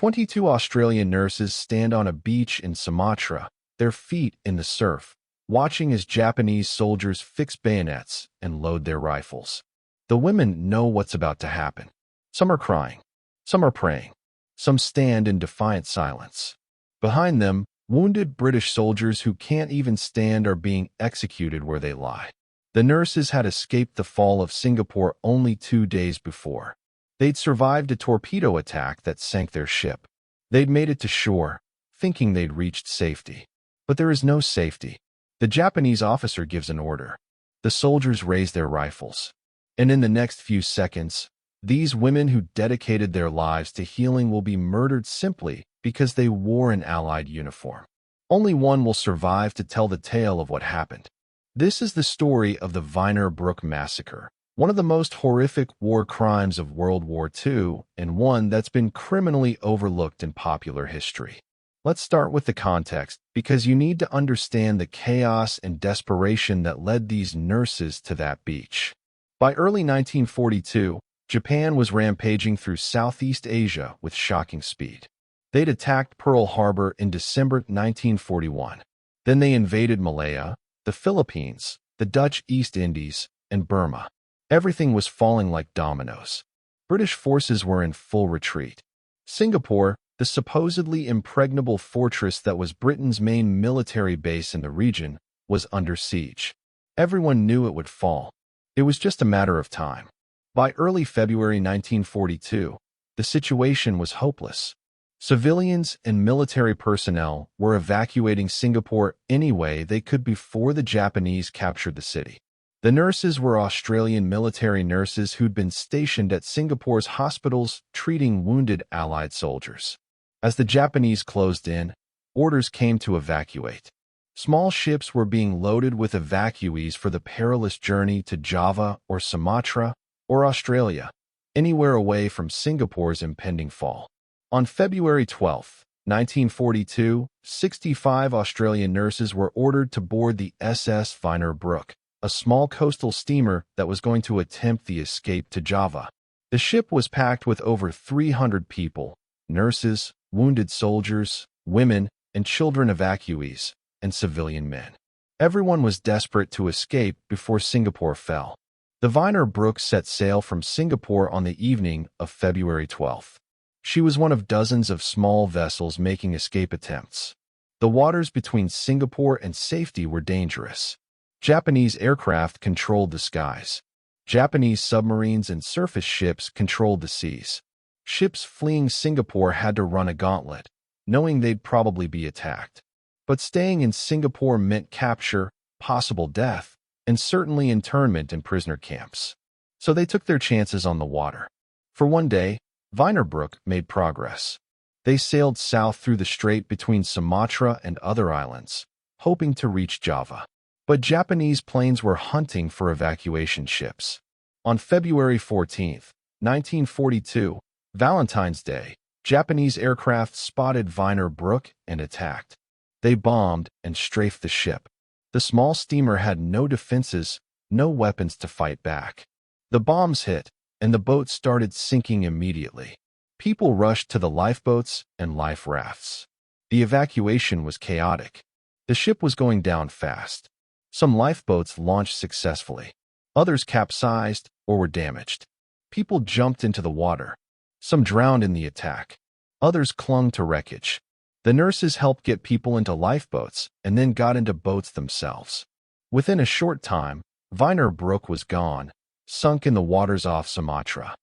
22 Australian nurses stand on a beach in Sumatra, their feet in the surf, watching as Japanese soldiers fix bayonets and load their rifles. The women know what's about to happen. Some are crying. Some are praying. Some stand in defiant silence. Behind them, wounded British soldiers who can't even stand are being executed where they lie. The nurses had escaped the fall of Singapore only 2 days before. They'd survived a torpedo attack that sank their ship. They'd made it to shore, thinking they'd reached safety. But there is no safety. The Japanese officer gives an order. The soldiers raise their rifles. And in the next few seconds, these women who dedicated their lives to healing will be murdered simply because they wore an Allied uniform. Only one will survive to tell the tale of what happened. This is the story of the Vyner Brooke Massacre, one of the most horrific war crimes of World War II and one that's been criminally overlooked in popular history. Let's start with the context, because you need to understand the chaos and desperation that led these nurses to that beach. By early 1942, Japan was rampaging through Southeast Asia with shocking speed. They'd attacked Pearl Harbor in December 1941. Then they invaded Malaya, the Philippines, the Dutch East Indies, and Burma. Everything was falling like dominoes. British forces were in full retreat. Singapore, the supposedly impregnable fortress that was Britain's main military base in the region, was under siege. Everyone knew it would fall. It was just a matter of time. By early February 1942, the situation was hopeless. Civilians and military personnel were evacuating Singapore any way they could before the Japanese captured the city. The nurses were Australian military nurses who'd been stationed at Singapore's hospitals treating wounded Allied soldiers. As the Japanese closed in, orders came to evacuate. Small ships were being loaded with evacuees for the perilous journey to Java or Sumatra or Australia, anywhere away from Singapore's impending fall. On February 12, 1942, 65 Australian nurses were ordered to board the SS Vyner Brooke, a small coastal steamer that was going to attempt the escape to Java. The ship was packed with over 300 people, nurses, wounded soldiers, women, and children evacuees, and civilian men. Everyone was desperate to escape before Singapore fell. The Vyner Brooke set sail from Singapore on the evening of February 12. She was one of dozens of small vessels making escape attempts. The waters between Singapore and safety were dangerous. Japanese aircraft controlled the skies. Japanese submarines and surface ships controlled the seas. Ships fleeing Singapore had to run a gauntlet, knowing they'd probably be attacked. But staying in Singapore meant capture, possible death, and certainly internment in prisoner camps. So they took their chances on the water. For one day, Vyner Brooke made progress. They sailed south through the strait between Sumatra and other islands, hoping to reach Java. But Japanese planes were hunting for evacuation ships. On February 14, 1942, Valentine's Day, Japanese aircraft spotted Vyner Brooke and attacked. They bombed and strafed the ship. The small steamer had no defenses, no weapons to fight back. The bombs hit, and the boat started sinking immediately. People rushed to the lifeboats and life rafts. The evacuation was chaotic. The ship was going down fast. Some lifeboats launched successfully. Others capsized or were damaged. People jumped into the water. Some drowned in the attack. Others clung to wreckage. The nurses helped get people into lifeboats and then got into boats themselves. Within a short time, Vyner Brooke was gone, sunk in the waters off Sumatra.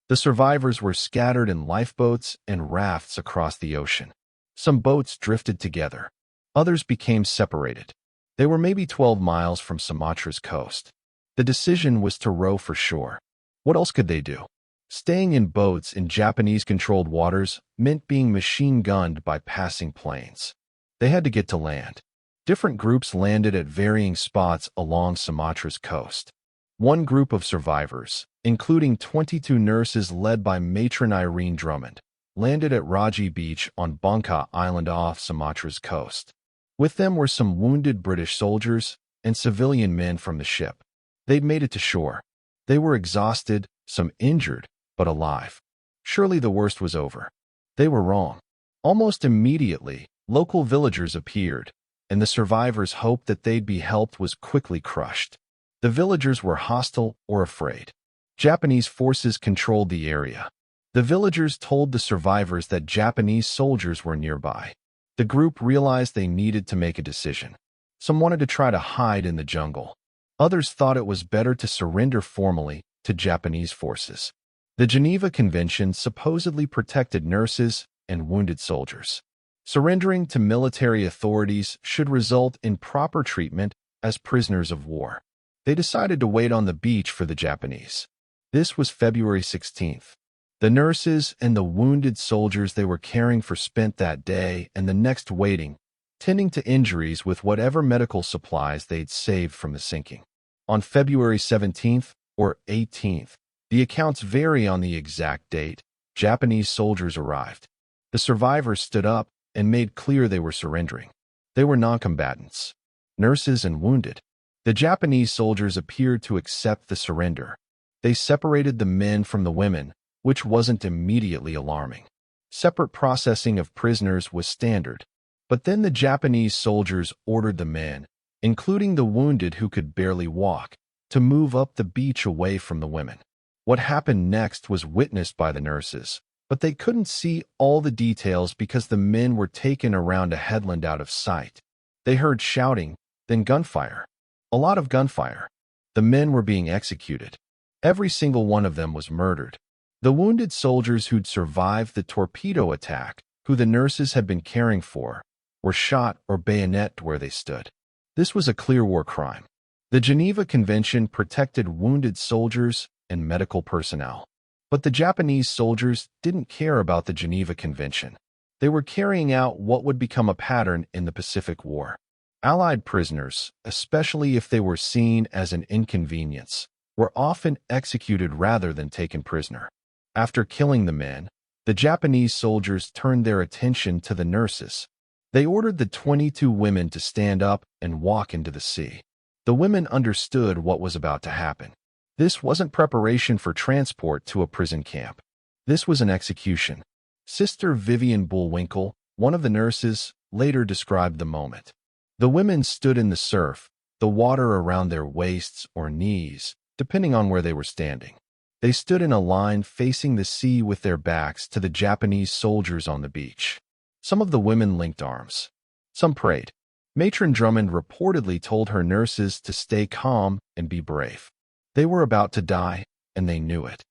The survivors were scattered in lifeboats and rafts across the ocean. Some boats drifted together. Others became separated. They were maybe 12 miles from Sumatra's coast. The decision was to row for shore. What else could they do? Staying in boats in Japanese-controlled waters meant being machine-gunned by passing planes. They had to get to land. Different groups landed at varying spots along Sumatra's coast. One group of survivors, including 22 nurses led by matron Irene Drummond, landed at Radji Beach on Banka Island off Sumatra's coast. With them were some wounded British soldiers and civilian men from the ship. They'd made it to shore. They were exhausted, some injured, but alive. Surely the worst was over. They were wrong. Almost immediately, local villagers appeared, and the survivors' hope that they'd be helped was quickly crushed. The villagers were hostile or afraid. Japanese forces controlled the area. The villagers told the survivors that Japanese soldiers were nearby. The group realized they needed to make a decision. Some wanted to try to hide in the jungle. Others thought it was better to surrender formally to Japanese forces. The Geneva Convention supposedly protected nurses and wounded soldiers. Surrendering to military authorities should result in proper treatment as prisoners of war. They decided to wait on the beach for the Japanese. This was February 16th. The nurses and the wounded soldiers they were caring for spent that day and the next waiting, tending to injuries with whatever medical supplies they'd saved from the sinking. On February 17th or 18th, the accounts vary on the exact date, Japanese soldiers arrived. The survivors stood up and made clear they were surrendering. They were non-combatants, nurses and wounded. The Japanese soldiers appeared to accept the surrender. They separated the men from the women, which wasn't immediately alarming. Separate processing of prisoners was standard. But then the Japanese soldiers ordered the men, including the wounded who could barely walk, to move up the beach away from the women. What happened next was witnessed by the nurses, but they couldn't see all the details because the men were taken around a headland out of sight. They heard shouting, then gunfire. A lot of gunfire. The men were being executed. Every single one of them was murdered. The wounded soldiers who'd survived the torpedo attack, who the nurses had been caring for, were shot or bayoneted where they stood. This was a clear war crime. The Geneva Convention protected wounded soldiers and medical personnel. But the Japanese soldiers didn't care about the Geneva Convention. They were carrying out what would become a pattern in the Pacific War. Allied prisoners, especially if they were seen as an inconvenience, were often executed rather than taken prisoner. After killing the men, the Japanese soldiers turned their attention to the nurses. They ordered the 22 women to stand up and walk into the sea. The women understood what was about to happen. This wasn't preparation for transport to a prison camp. This was an execution. Sister Vivian Bullwinkel, one of the nurses, later described the moment. The women stood in the surf, the water around their waists or knees, depending on where they were standing. They stood in a line facing the sea with their backs to the Japanese soldiers on the beach. Some of the women linked arms. Some prayed. Matron Drummond reportedly told her nurses to stay calm and be brave. They were about to die, and they knew it.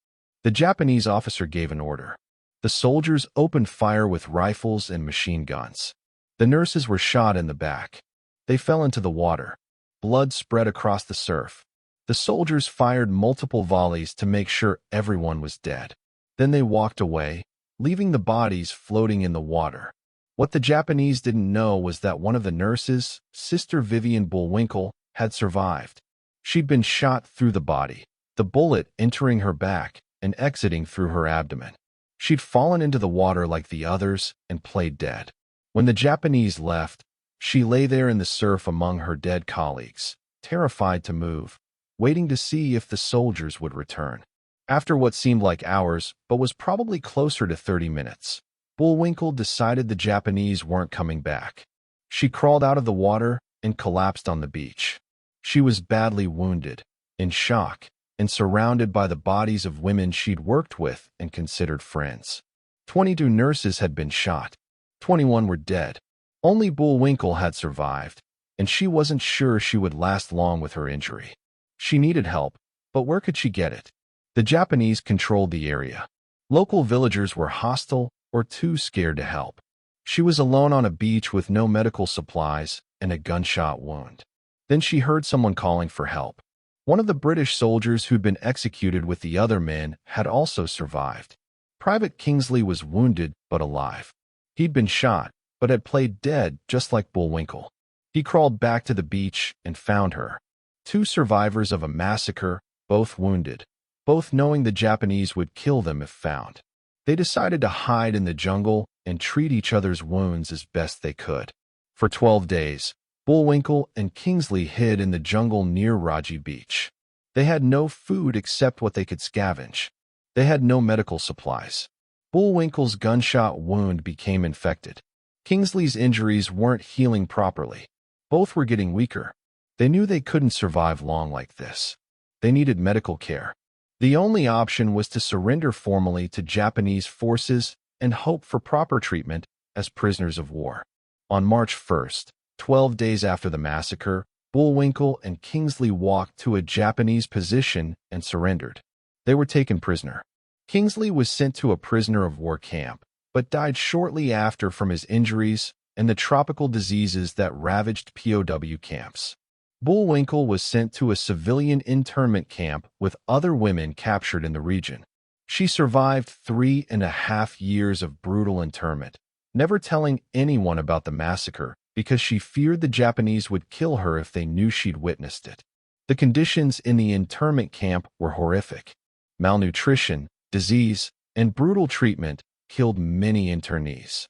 The Japanese officer gave an order. The soldiers opened fire with rifles and machine guns. The nurses were shot in the back. They fell into the water. Blood spread across the surf. The soldiers fired multiple volleys to make sure everyone was dead. Then they walked away, leaving the bodies floating in the water. What the Japanese didn't know was that one of the nurses, Sister Vivian Bullwinkel, had survived. She'd been shot through the body, the bullet entering her back and exiting through her abdomen. She'd fallen into the water like the others and played dead. When the Japanese left, she lay there in the surf among her dead colleagues, terrified to move, waiting to see if the soldiers would return. After what seemed like hours, but was probably closer to 30 minutes, Bullwinkel decided the Japanese weren't coming back. She crawled out of the water and collapsed on the beach. She was badly wounded, in shock, and surrounded by the bodies of women she'd worked with and considered friends. 22 nurses had been shot. 21 were dead. Only Bullwinkel had survived, and she wasn't sure she would last long with her injury. She needed help, but where could she get it? The Japanese controlled the area. Local villagers were hostile or too scared to help. She was alone on a beach with no medical supplies and a gunshot wound. Then she heard someone calling for help. One of the British soldiers who'd been executed with the other men had also survived. Private Kingsley was wounded but alive. He'd been shot, but had played dead just like Bullwinkel. He crawled back to the beach and found her. 2 survivors of a massacre, both wounded, both knowing the Japanese would kill them if found. They decided to hide in the jungle and treat each other's wounds as best they could. For 12 days, Bullwinkel and Kingsley hid in the jungle near Radji Beach. They had no food except what they could scavenge. They had no medical supplies. Bullwinkel's gunshot wound became infected. Kingsley's injuries weren't healing properly. Both were getting weaker. They knew they couldn't survive long like this. They needed medical care. The only option was to surrender formally to Japanese forces and hope for proper treatment as prisoners of war. On March 1st, 12 days after the massacre, Bullwinkel and Kingsley walked to a Japanese position and surrendered. They were taken prisoner. Kingsley was sent to a prisoner of war camp, but died shortly after from his injuries and the tropical diseases that ravaged POW camps. Bullwinkel was sent to a civilian internment camp with other women captured in the region. She survived 3.5 years of brutal internment, never telling anyone about the massacre because she feared the Japanese would kill her if they knew she'd witnessed it. The conditions in the internment camp were horrific. Malnutrition, disease, and brutal treatment killed many internees.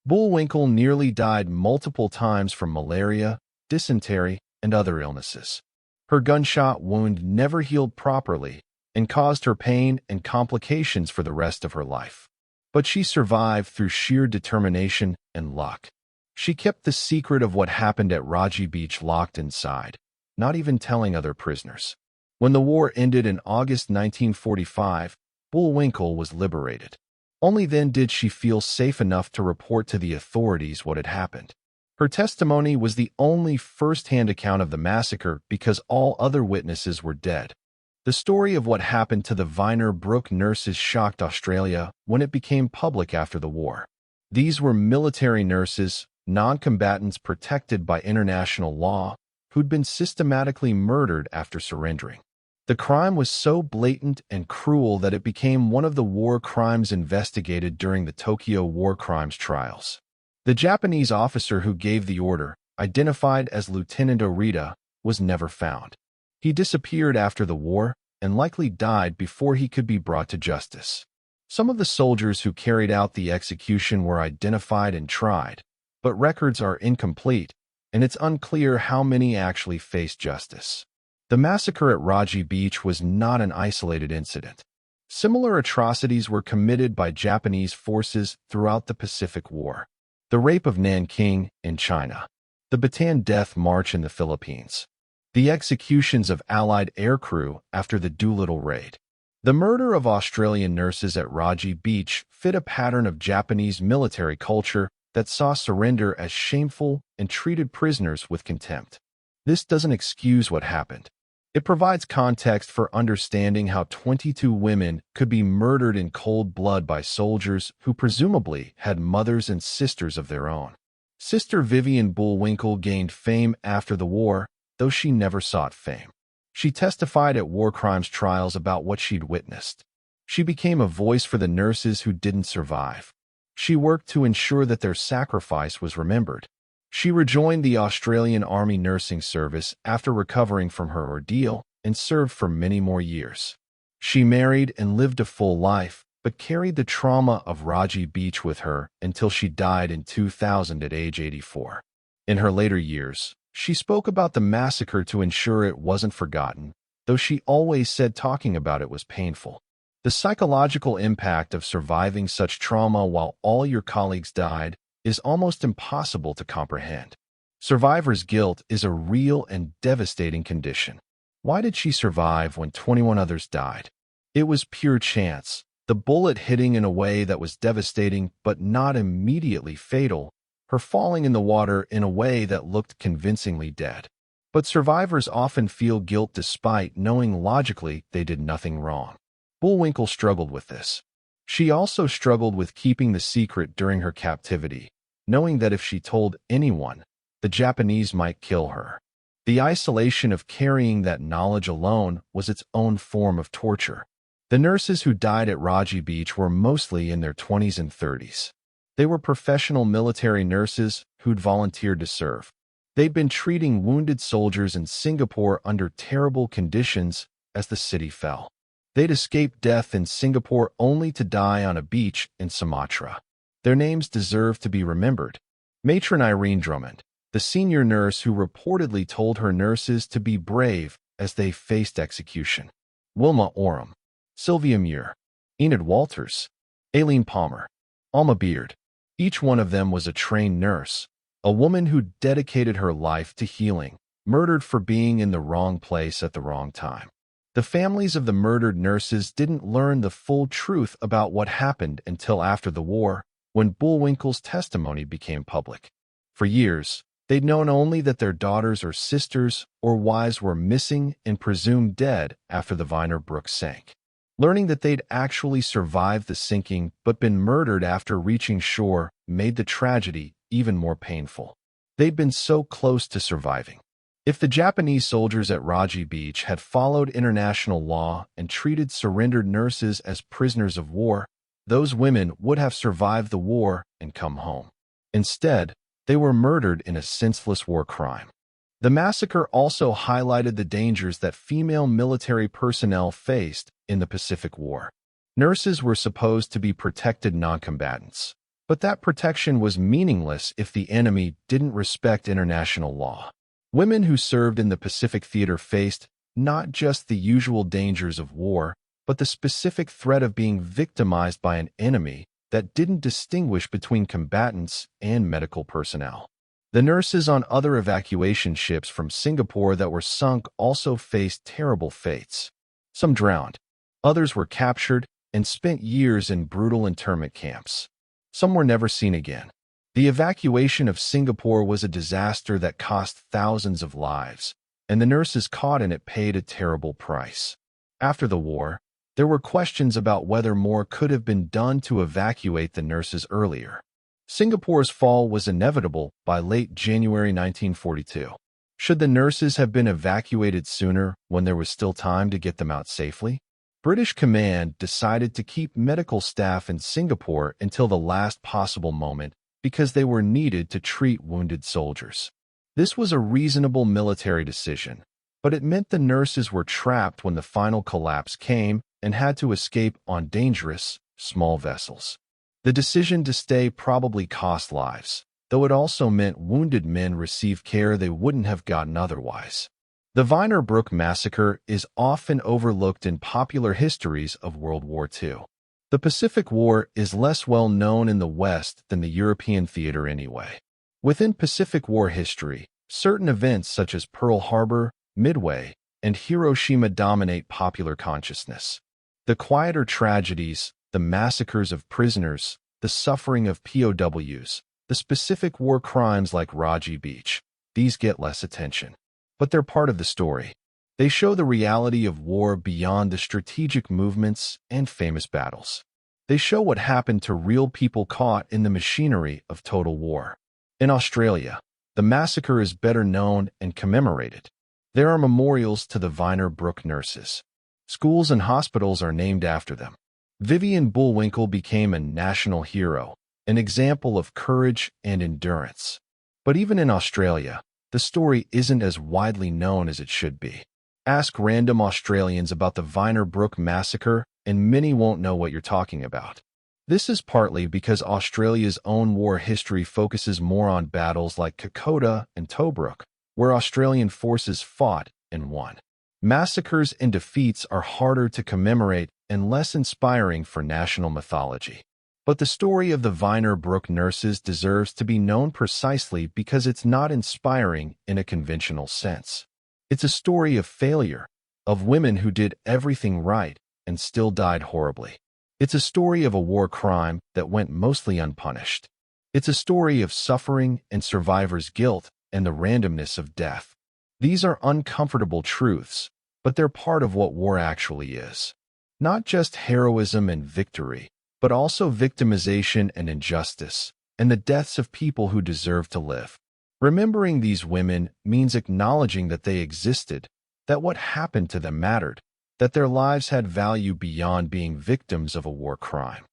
Bullwinkel nearly died multiple times from malaria, dysentery, and other illnesses. Her gunshot wound never healed properly and caused her pain and complications for the rest of her life. But she survived through sheer determination and luck. She kept the secret of what happened at Radji Beach locked inside, not even telling other prisoners. When the war ended in August 1945, Bullwinkel was liberated. Only then did she feel safe enough to report to the authorities what had happened. Her testimony was the only first-hand account of the massacre because all other witnesses were dead. The story of what happened to the Vyner Brooke nurses shocked Australia when it became public after the war. These were military nurses, non-combatants protected by international law, who'd been systematically murdered after surrendering. The crime was so blatant and cruel that it became one of the war crimes investigated during the Tokyo war crimes trials. The Japanese officer who gave the order, identified as Lieutenant Orita, was never found. He disappeared after the war and likely died before he could be brought to justice. Some of the soldiers who carried out the execution were identified and tried, but records are incomplete, and it's unclear how many actually faced justice. The massacre at Radji Beach was not an isolated incident. Similar atrocities were committed by Japanese forces throughout the Pacific War. The rape of Nanking in China, the Bataan Death March in the Philippines, the executions of Allied aircrew after the Doolittle raid. The murder of Australian nurses at Radji Beach fit a pattern of Japanese military culture that saw surrender as shameful and treated prisoners with contempt. This doesn't excuse what happened. It provides context for understanding how 22 women could be murdered in cold blood by soldiers who presumably had mothers and sisters of their own. Sister Vivian Bullwinkel gained fame after the war, though she never sought fame. She testified at war crimes trials about what she'd witnessed. She became a voice for the nurses who didn't survive. She worked to ensure that their sacrifice was remembered. She rejoined the Australian Army Nursing Service after recovering from her ordeal and served for many more years. She married and lived a full life, but carried the trauma of Radji Beach with her until she died in 2000 at age 84. In her later years, she spoke about the massacre to ensure it wasn't forgotten, though she always said talking about it was painful. The psychological impact of surviving such trauma while all your colleagues died is almost impossible to comprehend. Survivor's guilt is a real and devastating condition. Why did she survive when 21 others died? It was pure chance, the bullet hitting in a way that was devastating but not immediately fatal, her falling in the water in a way that looked convincingly dead. But survivors often feel guilt despite knowing logically they did nothing wrong. Bullwinkel struggled with this. She also struggled with keeping the secret during her captivity, knowing that if she told anyone, the Japanese might kill her. The isolation of carrying that knowledge alone was its own form of torture. The nurses who died at Radji Beach were mostly in their 20s and 30s. They were professional military nurses who'd volunteered to serve. They'd been treating wounded soldiers in Singapore under terrible conditions as the city fell. They'd escaped death in Singapore only to die on a beach in Sumatra. Their names deserve to be remembered. Matron Irene Drummond, the senior nurse who reportedly told her nurses to be brave as they faced execution. Wilma Oram, Sylvia Muir, Enid Walters, Aileen Palmer, Alma Beard. Each one of them was a trained nurse, a woman who dedicated her life to healing, murdered for being in the wrong place at the wrong time. The families of the murdered nurses didn't learn the full truth about what happened until after the war, when Bullwinkel's testimony became public. For years, they'd known only that their daughters or sisters or wives were missing and presumed dead after the Vyner Brooke sank. Learning that they'd actually survived the sinking but been murdered after reaching shore made the tragedy even more painful. They'd been so close to surviving. If the Japanese soldiers at Radji Beach had followed international law and treated surrendered nurses as prisoners of war, those women would have survived the war and come home. Instead, they were murdered in a senseless war crime. The massacre also highlighted the dangers that female military personnel faced in the Pacific War. Nurses were supposed to be protected noncombatants, but that protection was meaningless if the enemy didn't respect international law. Women who served in the Pacific Theater faced not just the usual dangers of war, but the specific threat of being victimized by an enemy that didn't distinguish between combatants and medical personnel. The nurses on other evacuation ships from Singapore that were sunk also faced terrible fates. Some drowned. Others were captured and spent years in brutal internment camps. Some were never seen again. The evacuation of Singapore was a disaster that cost thousands of lives, and the nurses caught in it paid a terrible price. After the war, there were questions about whether more could have been done to evacuate the nurses earlier. Singapore's fall was inevitable by late January 1942. Should the nurses have been evacuated sooner when there was still time to get them out safely? British command decided to keep medical staff in Singapore until the last possible moment because they were needed to treat wounded soldiers. This was a reasonable military decision, but it meant the nurses were trapped when the final collapse came and had to escape on dangerous, small vessels. The decision to stay probably cost lives, though it also meant wounded men received care they wouldn't have gotten otherwise. The Vyner Brooke massacre is often overlooked in popular histories of World War II. The Pacific War is less well known in the West than the European theater anyway. Within Pacific War history, certain events such as Pearl Harbor, Midway, and Hiroshima dominate popular consciousness. The quieter tragedies, the massacres of prisoners, the suffering of POWs, the specific war crimes like Radji Beach, these get less attention. But they're part of the story. They show the reality of war beyond the strategic movements and famous battles. They show what happened to real people caught in the machinery of total war. In Australia, the massacre is better known and commemorated. There are memorials to the Vyner Brooke nurses. Schools and hospitals are named after them. Vivian Bullwinkel became a national hero, an example of courage and endurance. But even in Australia, the story isn't as widely known as it should be. Ask random Australians about the Vyner Brooke massacre, and many won't know what you're talking about. This is partly because Australia's own war history focuses more on battles like Kokoda and Tobruk, where Australian forces fought and won. Massacres and defeats are harder to commemorate and less inspiring for national mythology. But the story of the Vyner Brooke nurses deserves to be known precisely because it's not inspiring in a conventional sense. It's a story of failure, of women who did everything right and still died horribly. It's a story of a war crime that went mostly unpunished. It's a story of suffering and survivors' guilt and the randomness of death. These are uncomfortable truths, but they're part of what war actually is. Not just heroism and victory, but also victimization and injustice, and the deaths of people who deserve to live. Remembering these women means acknowledging that they existed, that what happened to them mattered, that their lives had value beyond being victims of a war crime.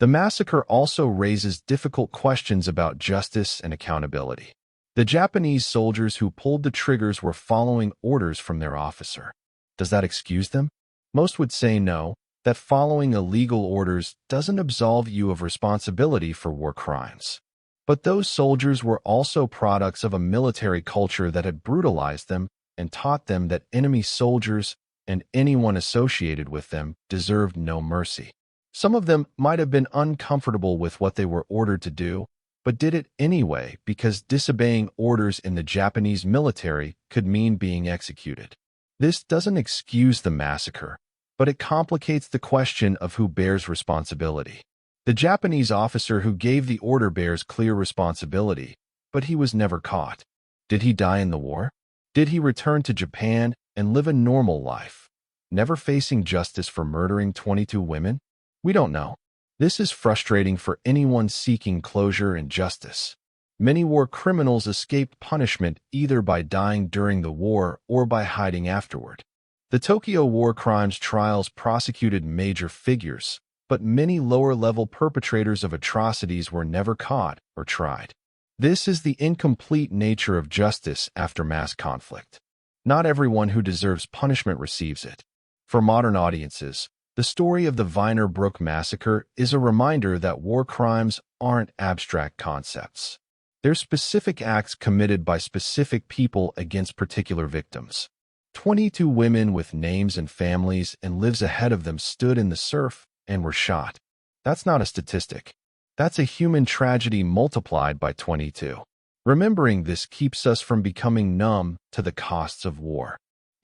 The massacre also raises difficult questions about justice and accountability. The Japanese soldiers who pulled the triggers were following orders from their officer. Does that excuse them? Most would say no, that following illegal orders doesn't absolve you of responsibility for war crimes. But those soldiers were also products of a military culture that had brutalized them and taught them that enemy soldiers and anyone associated with them deserved no mercy. Some of them might have been uncomfortable with what they were ordered to do, but did it anyway because disobeying orders in the Japanese military could mean being executed. This doesn't excuse the massacre, but it complicates the question of who bears responsibility. The Japanese officer who gave the order bears clear responsibility, but he was never caught. Did he die in the war? Did he return to Japan and live a normal life, never facing justice for murdering 22 women? We don't know. This is frustrating for anyone seeking closure and justice. Many war criminals escaped punishment either by dying during the war or by hiding afterward. The Tokyo war crimes trials prosecuted major figures, but many lower-level perpetrators of atrocities were never caught or tried. This is the incomplete nature of justice after mass conflict. Not everyone who deserves punishment receives it. For modern audiences, the story of the Vyner Brooke massacre is a reminder that war crimes aren't abstract concepts. They're specific acts committed by specific people against particular victims. 22 women with names and families and lives ahead of them stood in the surf and were shot. That's not a statistic. That's a human tragedy multiplied by 22. Remembering this keeps us from becoming numb to the costs of war.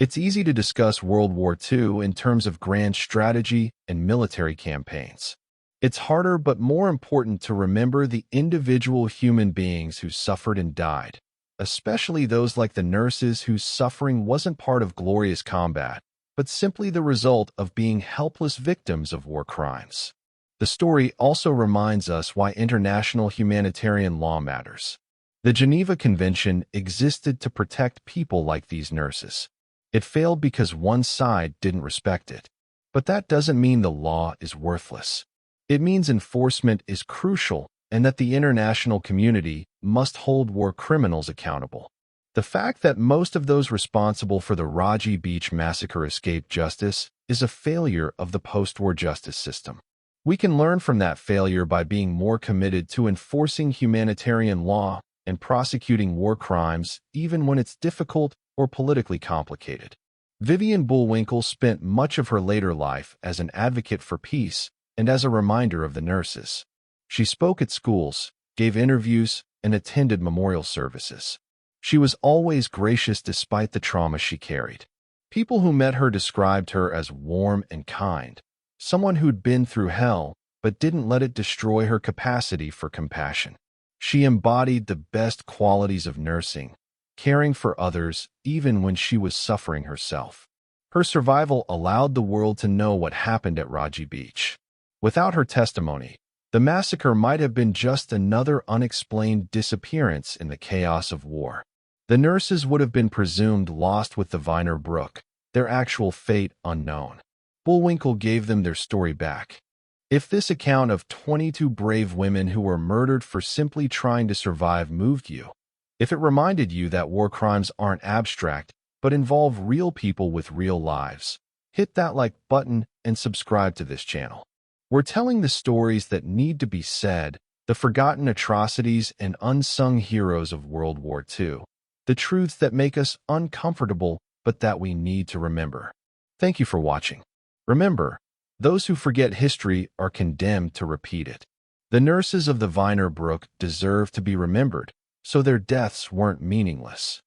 It's easy to discuss World War II in terms of grand strategy and military campaigns. It's harder but more important to remember the individual human beings who suffered and died, especially those like the nurses whose suffering wasn't part of glorious combat, but simply the result of being helpless victims of war crimes. The story also reminds us why international humanitarian law matters. The Geneva Convention existed to protect people like these nurses. It failed because one side didn't respect it. But that doesn't mean the law is worthless. It means enforcement is crucial and that the international community must hold war criminals accountable. The fact that most of those responsible for the Radji Beach massacre escaped justice is a failure of the post-war justice system. We can learn from that failure by being more committed to enforcing humanitarian law and prosecuting war crimes even when it's difficult or politically complicated. Vivian Bullwinkel spent much of her later life as an advocate for peace and as a reminder of the nurses. She spoke at schools, gave interviews, and attended memorial services. She was always gracious despite the trauma she carried. People who met her described her as warm and kind, someone who'd been through hell but didn't let it destroy her capacity for compassion. She embodied the best qualities of nursing, caring for others even when she was suffering herself. Her survival allowed the world to know what happened at Radji Beach. Without her testimony, the massacre might have been just another unexplained disappearance in the chaos of war. The nurses would have been presumed lost with the Vyner Brooke, their actual fate unknown. Bullwinkel gave them their story back. If this account of 22 brave women who were murdered for simply trying to survive moved you, if it reminded you that war crimes aren't abstract but involve real people with real lives, hit that like button and subscribe to this channel. We're telling the stories that need to be said, the forgotten atrocities and unsung heroes of World War II, the truths that make us uncomfortable but that we need to remember. Thank you for watching. Remember, those who forget history are condemned to repeat it. The nurses of the Vyner Brooke deserve to be remembered, so their deaths weren't meaningless.